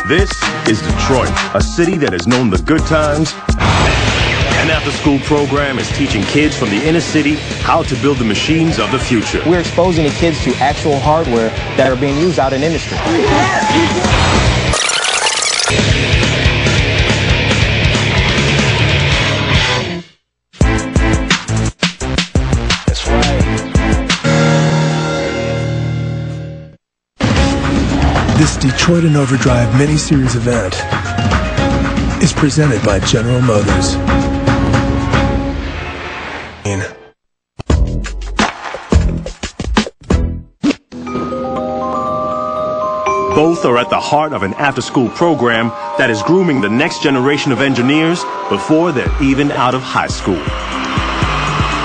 This is Detroit, a city that has known the good times. An after-school program is teaching kids from the inner city how to build the machines of the future. We're exposing the kids to actual hardware that are being used out in industry. That's right. This Detroit and Overdrive mini-series event is presented by General Motors. Both are at the heart of an after-school program that is grooming the next generation of engineers before they're even out of high school.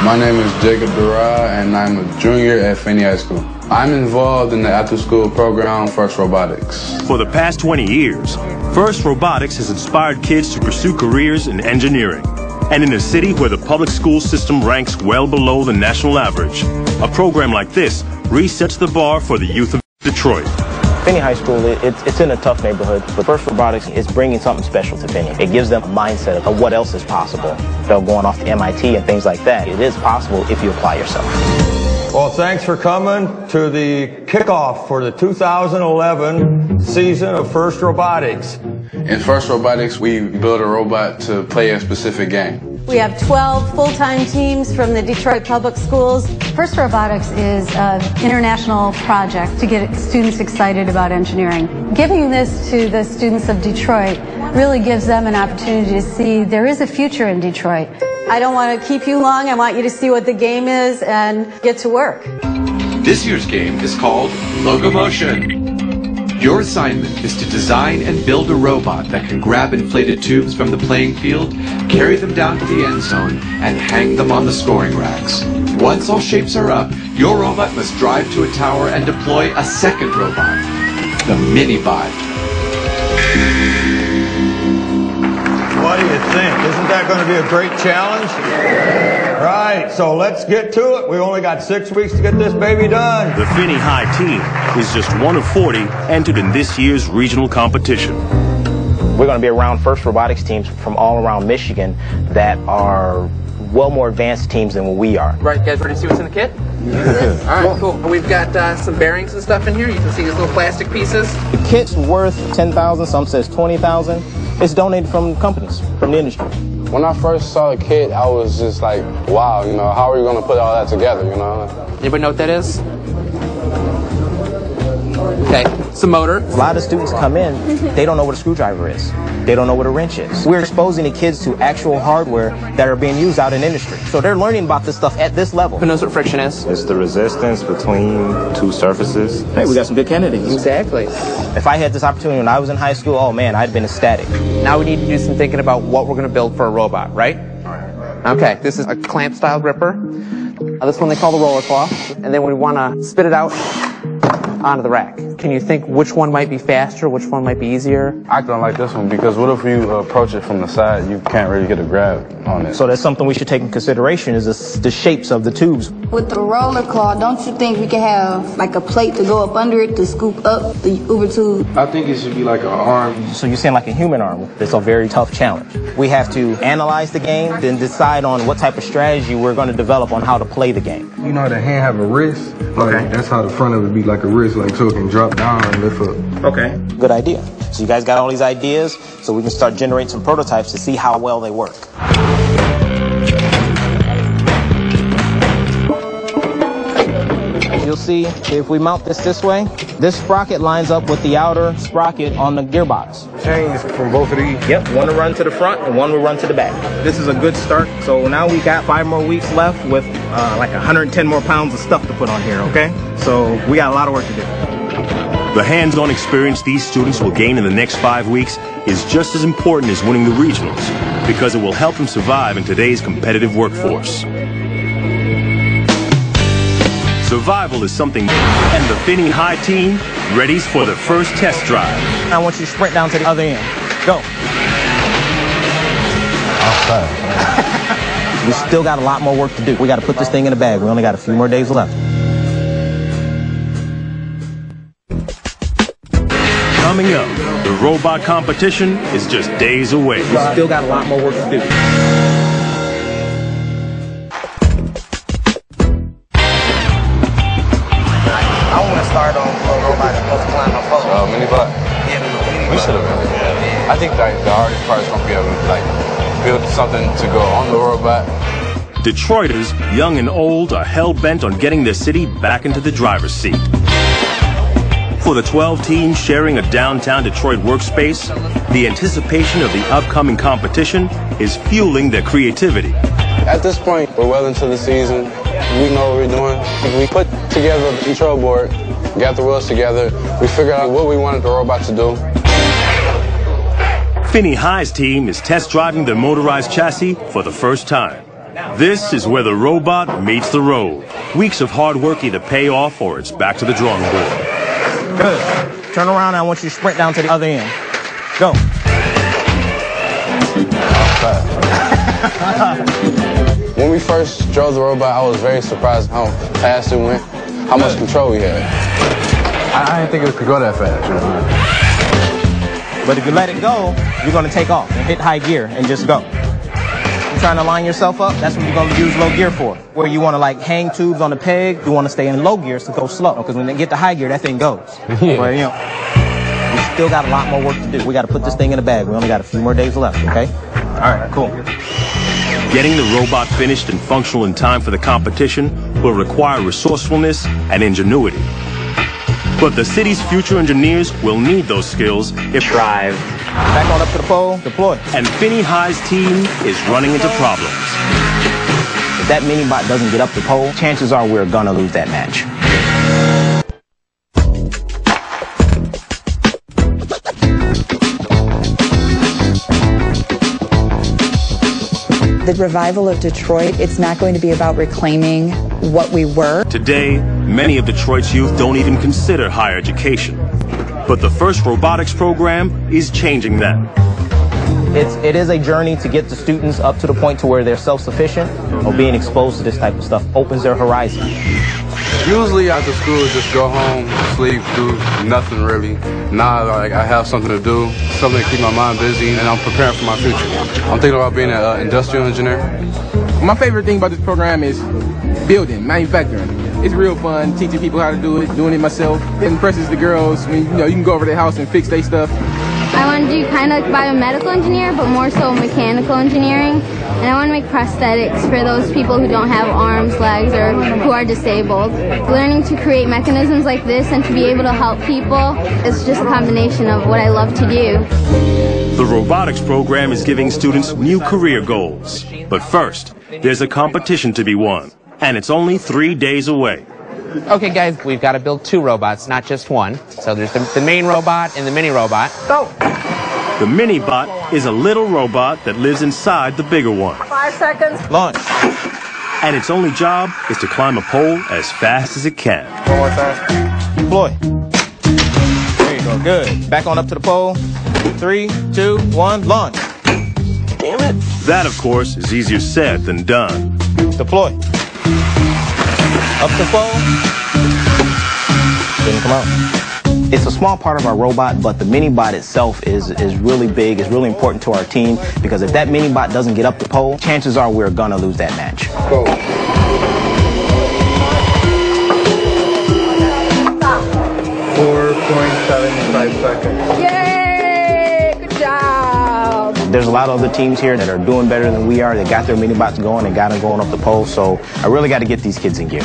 My name is Durrah, and I'm a junior at Finney High School. I'm involved in the after-school program First Robotics. For the past 20 years, First Robotics has inspired kids to pursue careers in engineering. And in a city where the public school system ranks well below the national average, a program like this resets the bar for the youth of Detroit. Finney High School, it's in a tough neighborhood, but First Robotics is bringing something special to Finney. It gives them a mindset of what else is possible. They're going off to MIT and things like that. It is possible if you apply yourself. Well, thanks for coming to the kickoff for the 2011 season of First Robotics. In First Robotics, we build a robot to play a specific game. We have 12 full-time teams from the Detroit Public Schools. First Robotics is an international project to get students excited about engineering. Giving this to the students of Detroit really gives them an opportunity to see there is a future in Detroit. I don't want to keep you long. I want you to see what the game is and get to work. This year's game is called Locomotion. Your assignment is to design and build a robot that can grab inflated tubes from the playing field, carry them down to the end zone, and hang them on the scoring racks. Once all shapes are up, your robot must drive to a tower and deploy a second robot, the Minibot. What do you think? Isn't that going to be a great challenge? Right, so let's get to it. We've only got 6 weeks to get this baby done. The Finney High team is just one of 40 entered in this year's regional competition. We're going to be around First Robotics teams from all around Michigan that are well more advanced teams than what we are. Right, guys, ready to see what's in the kit? All right, cool. We've got some bearings and stuff in here. You can see these little plastic pieces. The kit's worth $10,000, some says $20,000. It's donated from companies, from the industry. When I first saw the kit, I was just like, wow, you know, how are you going to put all that together, you know? Anybody know what that is? Okay, it's a motor. A lot of students come in, they don't know what a screwdriver is. They don't know what a wrench is. We're exposing the kids to actual hardware that are being used out in industry. So they're learning about this stuff at this level. Who knows what friction is? It's the resistance between two surfaces. Hey, we got some good candidates. Exactly. If I had this opportunity when I was in high school, oh man, I'd been ecstatic. Now we need to do some thinking about what we're going to build for a robot, right? Okay, this is a clamp-style gripper. This one they call the roller claw. And then we want to spit it out onto the rack. Can you think which one might be faster, which one might be easier? I don't like this one because what if you approach it from the side, you can't really get a grab on it. So that's something we should take in consideration is the shapes of the tubes. With the roller claw, don't you think we could have like a plate to go up under it to scoop up the Uber tube? I think it should be like an arm. So you're saying like a human arm. It's a very tough challenge. We have to analyze the game, then decide on what type of strategy we're going to develop on how to play the game. You know, the hand have a wrist. Like, that's how the front of it be like a wrist, like so it can drop down and lift up. Okay. Good idea. So you guys got all these ideas, so we can start generating some prototypes to see how well they work. You'll see if we mount this way, this sprocket lines up with the outer sprocket on the gearbox. Chains from both of these? Yep, one will run to the front and one will run to the back. This is a good start. So now we got 5 more weeks left with like 110 more pounds of stuff to put on here, okay? So we got a lot of work to do. The hands-on experience these students will gain in the next 5 weeks is just as important as winning the regionals because it will help them survive in today's competitive workforce. Survival is something, and the Finney High team readies for the first test drive. I want you to sprint down to the other end. Go. We still got a lot more work to do. We got to put this thing in a bag. We only got a few more days left. Coming up, the robot competition is just days away. We still got a lot more work to do. I want to start on a robot that's supposed to climb a pole. Mini-bot? Yeah, mini-bot. We should have been. Yeah. I think like the hardest part is going to be able to like build something to go on the robot. Detroiters, young and old, are hell-bent on getting their city back into the driver's seat. For the 12 teams sharing a downtown Detroit workspace, the anticipation of the upcoming competition is fueling their creativity. At this point, we're well into the season. We know what we're doing. We put together the control board, got the wheels together. We figured out what we wanted the robot to do. Finney High's team is test driving the motorized chassis for the first time. This is where the robot meets the road. Weeks of hard work either pay off or it's back to the drawing board. Good. Turn around and I want you to sprint down to the other end. Go. When we first drove the robot, I was very surprised how fast it went, how much control we had. I didn't think it could go that fast. But if you let it go, you're going to take off and hit high gear and just go. You're trying to line yourself up, that's what you're going to use low gear for. Where you want to like hang tubes on the peg, you want to stay in low gears to go slow. Because when they get to high gear, that thing goes. Yeah. Where, you know, we still got a lot more work to do. We got to put this thing in a bag. We only got a few more days left, okay? All right, cool. Getting the robot finished and functional in time for the competition will require resourcefulness and ingenuity. But the city's future engineers will need those skills if drive. Back on up to the pole, deploy. And Finney High's team is running into problems. If that mini-bot doesn't get up the pole, chances are we're gonna lose that match. The revival of Detroit, it's not going to be about reclaiming what we were. Today, many of Detroit's youth don't even consider higher education. But the FIRST robotics program is changing that. It is a journey to get the students up to the point to where they're self-sufficient, or being exposed to this type of stuff opens their horizon. Usually after school, just go home, sleep, do nothing really. Now like, I have something to do, something to keep my mind busy, and I'm preparing for my future. I'm thinking about being an industrial engineer. My favorite thing about this program is building, manufacturing. It's real fun teaching people how to do it, doing it myself. It impresses the girls when you can go over their house and fix their stuff. I want to do kind of like biomedical engineer, but more so mechanical engineering. And I want to make prosthetics for those people who don't have arms, legs, or who are disabled. Learning to create mechanisms like this and to be able to help people is just a combination of what I love to do. The robotics program is giving students new career goals. But first, there's a competition to be won. And it's only 3 days away. Okay, guys, we've got to build 2 robots, not just one. So there's the main robot and the mini robot. Go! The mini-bot is a little robot that lives inside the bigger one. 5 seconds. Launch. And its only job is to climb a pole as fast as it can. One more time. Deploy. There you go, good. Back on up to the pole. 3, 2, 1, launch. Damn it. That, of course, is easier said than done. Deploy. Up the pole. Didn't come out. It's a small part of our robot, but the mini-bot itself is really big. It's really important to our team because if that mini-bot doesn't get up the pole, chances are we're gonna lose that match. Go. 4.75 seconds. Yay! Good job! There's a lot of other teams here that are doing better than we are. They got their mini-bots going and got them going up the pole, so I really got to get these kids in gear.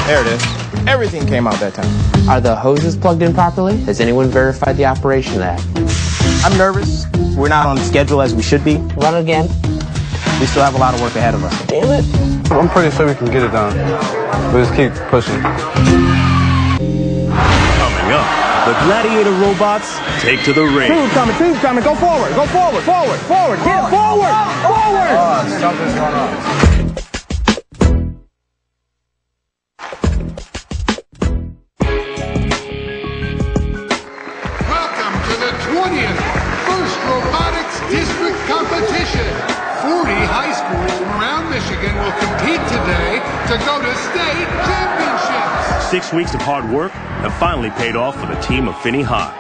There it is. Everything came out that time. Are the hoses plugged in properly? Has anyone verified the operation of that? I'm nervous. We're not on schedule as we should be. Run it again. We still have a lot of work ahead of us. Damn it. I'm pretty sure we can get it done. We'll just keep pushing. Coming up, the gladiator robots take to the ring. Tube coming, go forward, get it forward! Oh, something's going on. District competition. 40 high schools from around Michigan will compete today to go to state championships. 6 weeks of hard work have finally paid off for the team of Finney High.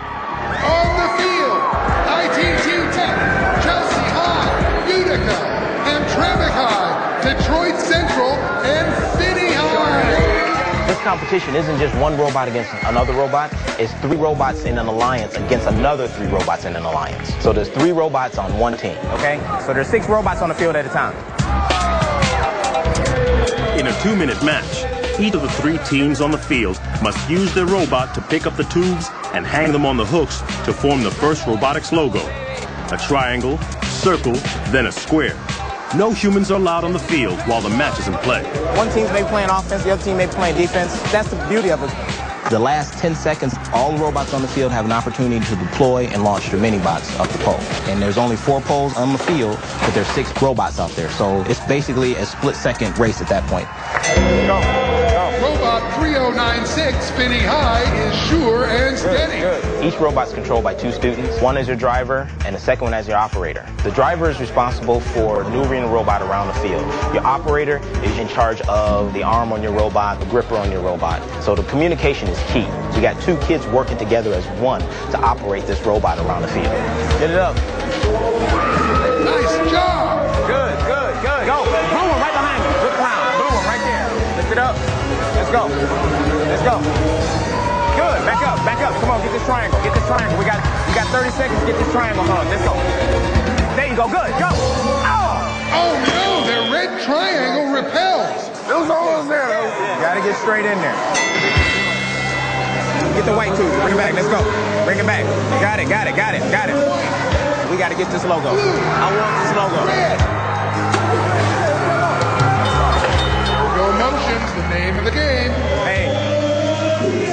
this competition isn't just one robot against another robot. It's 3 robots in an alliance against another 3 robots in an alliance. So there's 3 robots on one team, okay? So there's 6 robots on the field at a time. In a 2-minute match, each of the 3 teams on the field must use their robot to pick up the tubes and hang them on the hooks to form the first robotics logo. A triangle, circle, then a square. No humans are allowed on the field while the match is in play. One team's maybe playing offense, the other team may be playing defense. That's the beauty of it. The last 10 seconds, all the robots on the field have an opportunity to deploy and launch their mini-bots up the pole. And there's only 4 poles on the field, but there's 6 robots out there. So it's basically a split-second race at that point. Go. Robot 3096, Finney High, is sure and steady. Good. Each robot's controlled by 2 students. One is your driver, and the second one is your operator. The driver is responsible for maneuvering the robot around the field. Your operator is in charge of the arm on your robot, the gripper on your robot. So the communication is key. You got 2 kids working together as one to operate this robot around the field. Get it up. Nice job. Good. Go. Blue one right behind you. Look around. Blue one right there. Lift it up. Let's go. Good. Back up. Come on, get this triangle. We got 30 seconds to get this triangle hung. Let's go. There you go. Good. Go. Oh no, their red triangle repels. Those almost there though. Gotta get straight in there. Get the white tube. Bring it back. Let's go. Bring it back. Got it. We gotta get this logo. I want this logo. Logo motion's the name of the game. Hey,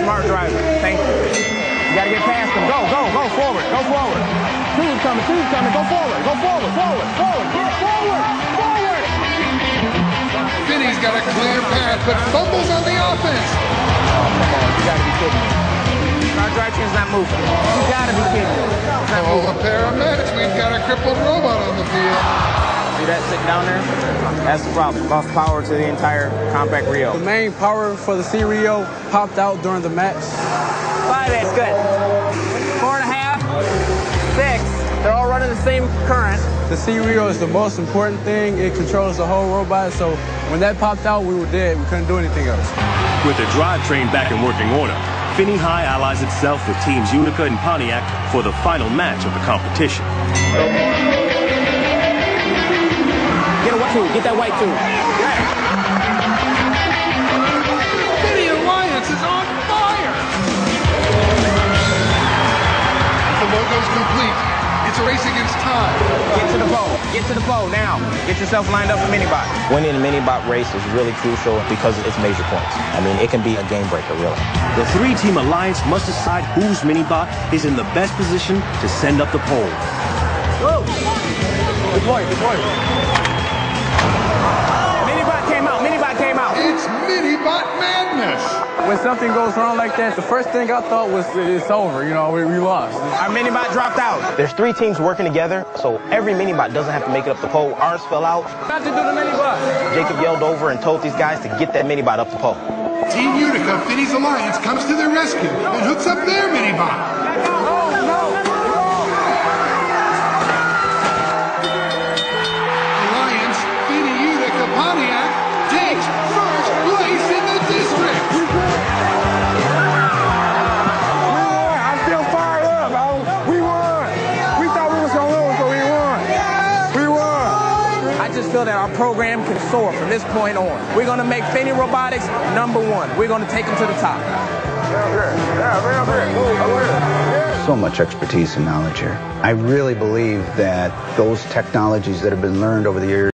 smart driver. Thank you. You gotta get past them. Go forward. Two's coming. Go forward. Get forward. Finney's got a clear path, but fumbles on the offense. Oh, come on. You gotta be kidding me. Our drive train's not moving. You gotta be kidding me. Oh, the paramedics. We've got a crippled robot on the field. See that sitting down there? That's the problem. Lost power to the entire compact Rio. The main power for the C-Rio popped out during the match. 5, that's good. 4.5, 6. They're all running the same current. The C-Rio is the most important thing. It controls the whole robot, so when that popped out, we were dead. We couldn't do anything else. With the drivetrain back in working order, Finney High allies itself with teams Utica and Pontiac for the final match of the competition. Get that white tube. Finney Alliance is on fire. The logo's complete. It's a race against time. Get to the pole now. Get yourself lined up for mini-bot. Winning a mini-bot race is really crucial because it's major points. I mean, it can be a game breaker, really. The 3-team alliance must decide whose mini-bot is in the best position to send up the pole. Whoa! Deploy. Mini-bot came out. It's mini-bot madness. When something goes wrong like that, the first thing I thought was it's over. You know, we lost. Our mini-bot dropped out. There's 3 teams working together, so every mini-bot doesn't have to make it up the pole. Ours fell out. Got to do the mini-bot. Jacob yelled over and told these guys to get that mini-bot up the pole. Team Utica, Finney's Alliance, comes to their rescue and hooks up their mini-bot. Alliance, Finney, Utica, Pontiac takes first place in the district. I'm still fired up. We won. We thought we was going to lose, but we won. We won. I just feel that our program can soar from this point on. We're going to make Finney Robotics #1. We're going to take them to the top. So much expertise and knowledge here. I really believe that those technologies that have been learned over the years